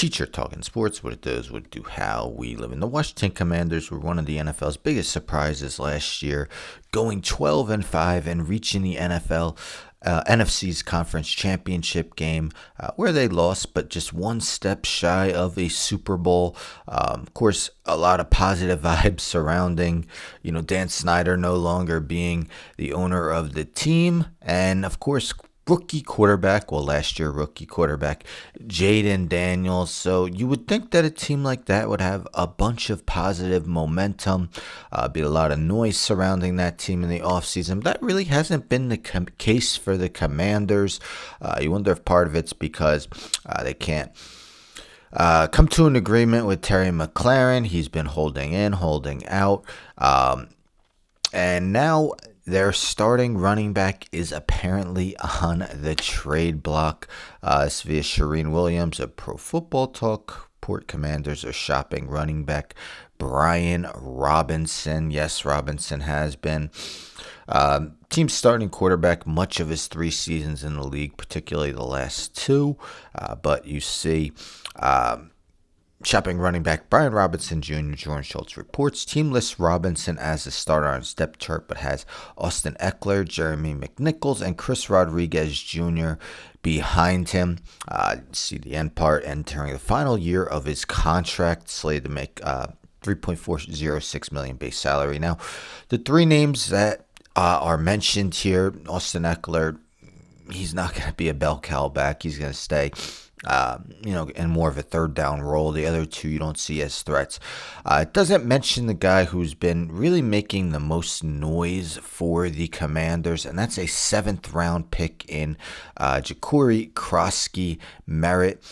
Teacher Talking Sports, what it does, what it do, how we live in. The Washington Commanders were one of the NFL's biggest surprises last year, going 12-5 and reaching the NFC's conference championship game, where they lost, but just one step shy of a Super Bowl. Of course, a lot of positive vibes surrounding, Dan Snyder no longer being the owner of the team, and of course, last year rookie quarterback, Jaden Daniels. So you would think that a team like that would have a bunch of positive momentum, be a lot of noise surrounding that team in the offseason. But that really hasn't been the case for the Commanders. You wonder if part of it's because they can't come to an agreement with Terry McLaurin. He's been holding in, holding out. And now their starting running back is apparently on the trade block. This via Shereen Williams of Pro Football Talk. Port Commanders are shopping running back Brian Robinson. Yes, Robinson has been team's starting quarterback much of his 3 seasons in the league, particularly the last 2. But you see shopping running back Brian Robinson Jr., Jordan Schultz reports. Team lists Robinson as a starter on his depth chart, but has Austin Eckler, Jeremy McNichols, and Chris Rodriguez Jr. behind him. See the end part, entering the final year of his contract, slated to make $3.406 million base salary. Now, the 3 names that are mentioned here, Austin Eckler, he's not going to be a bell cow back. He's going to stay in more of a third down role. The other 2 you don't see as threats. It doesn't mention the guy who's been really making the most noise for the Commanders, and that's a 7th round pick in Ja'Cory Krosky Merritt.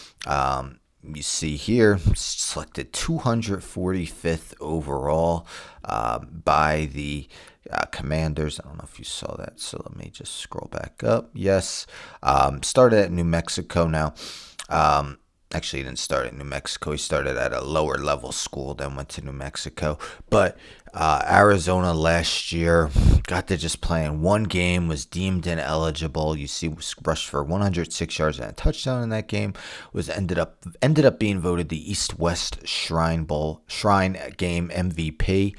You see here, selected 245th overall by the Commanders. I don't know if you saw that, so let me just scroll back up. Yes, started at New Mexico now. Actually, he didn't start at New Mexico. He started at a lower level school, then went to New Mexico. But Arizona last year got to just play in 1 game, was deemed ineligible. You see, was rushed for 106 yards and a touchdown in that game. Ended up being voted the East-West Shrine Game MVP.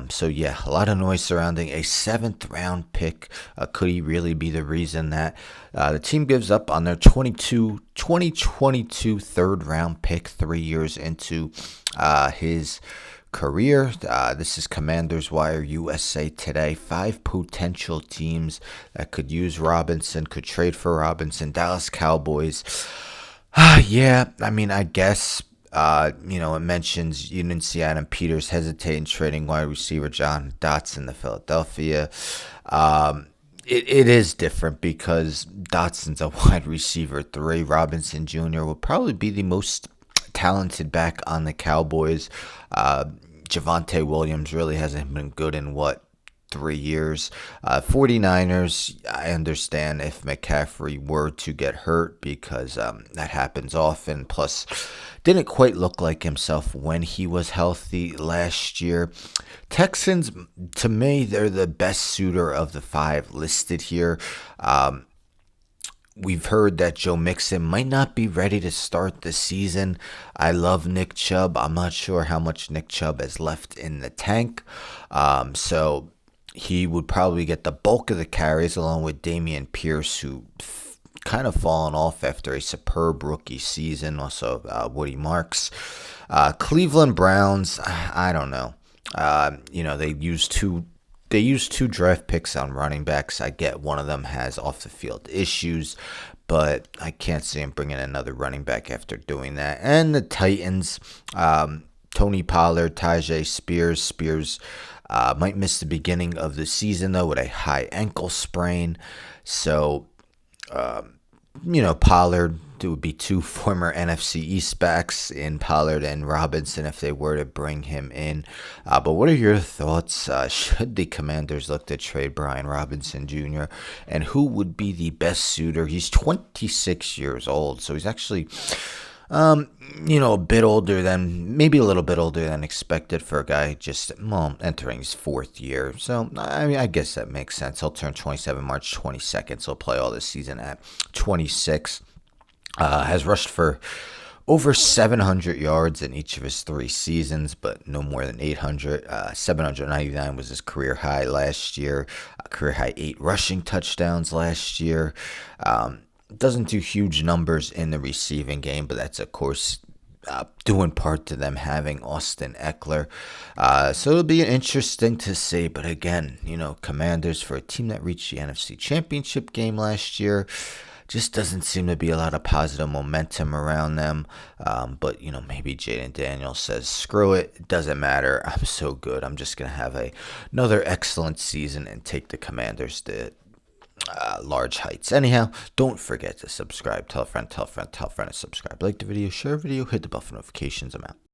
So yeah, a lot of noise surrounding a 7th round pick. Could he really be the reason that the team gives up on their 2022 third round pick 3 years into his career? This is Commanders Wire USA Today. 5 potential teams that could use Robinson, could trade for Robinson. Dallas Cowboys. Yeah, I mean, I guess. It mentions you didn't see Adam Peters hesitate in trading wide receiver John Dotson to Philadelphia. It is different because Dotson's a wide receiver 3. Robinson Jr. will probably be the most talented back on the Cowboys. Javonte Williams really hasn't been good in 3 years. 49ers, I understand if McCaffrey were to get hurt because that happens often. Plus, didn't quite look like himself when he was healthy last year. Texans, to me, they're the best suitor of the 5 listed here. We've heard that Joe Mixon might not be ready to start the season. I love Nick Chubb. I'm not sure how much Nick Chubb has left in the tank. So he would probably get the bulk of the carries along with Dameon Pierce, who kind of fallen off after a superb rookie season. Also, Woody Marks. Cleveland Browns, I don't know. They used 2 draft picks on running backs. I get one of them has off-the-field issues, but I can't see him bringing another running back after doing that. And the Titans, Tony Pollard, Tyjae Spears. Spears might miss the beginning of the season, though, with a high ankle sprain. So, Pollard, there would be 2 former NFC East backs in Pollard and Robinson if they were to bring him in. But what are your thoughts? Should the Commanders look to trade Brian Robinson Jr.? And who would be the best suitor? He's 26 years old, so he's actually a bit older than, maybe a little bit older than expected for a guy just, entering his 4th year. So, I mean, I guess that makes sense. He'll turn 27 March 22nd, so he'll play all this season at 26. Has rushed for over 700 yards in each of his 3 seasons, but no more than 800. 799 was his career high last year. Career high 8 rushing touchdowns last year. Doesn't do huge numbers in the receiving game, but that's, of course, due in part to them having Austin Eckler. So it'll be interesting to see. But again, Commanders, for a team that reached the NFC Championship game last year, just doesn't seem to be a lot of positive momentum around them. But, maybe Jaden Daniels says, screw it. It doesn't matter. I'm so good. I'm just going to have another excellent season and take the Commanders to large heights. Anyhow, don't forget to subscribe. Tell a friend, tell a friend, tell a friend to subscribe. Like the video, share the video, hit the bell for notifications. I'm out.